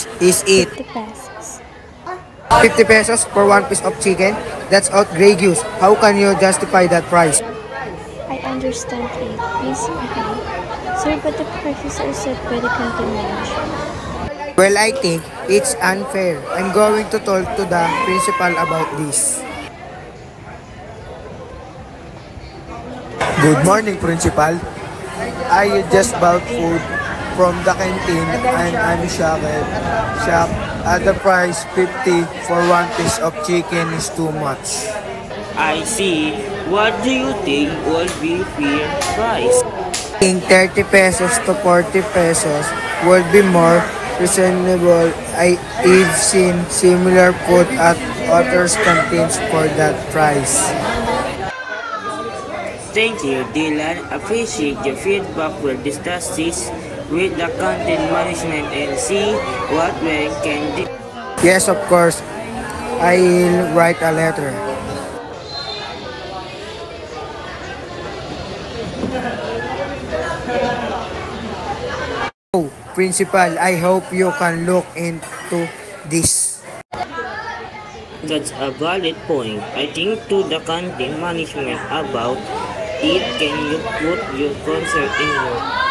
much is it? 50 pesos. 50 pesos for one piece of chicken? That's outrageous. How can you justify that price? I understand it. Please pay. Sir, but the prices are set by the canteen manager. Well, I think it's unfair. I'm going to talk to the principal about this. Good morning, principal. I just bought food from the canteen and I'm shocked at the price. 50 for one piece of chicken is too much. I see. What do you think would be fair price? I think 30 pesos to 40 pesos would be more reasonable. I've seen similar food at others canteens for that price. Thank you, Dylan. Appreciate your feedback. We'll discuss this with the content management and see what we can do. Yes, of course. I'll write a letter. Oh, principal, I hope you can look into this. That's a valid point. I think to the content management about it. Can you put your concern in words?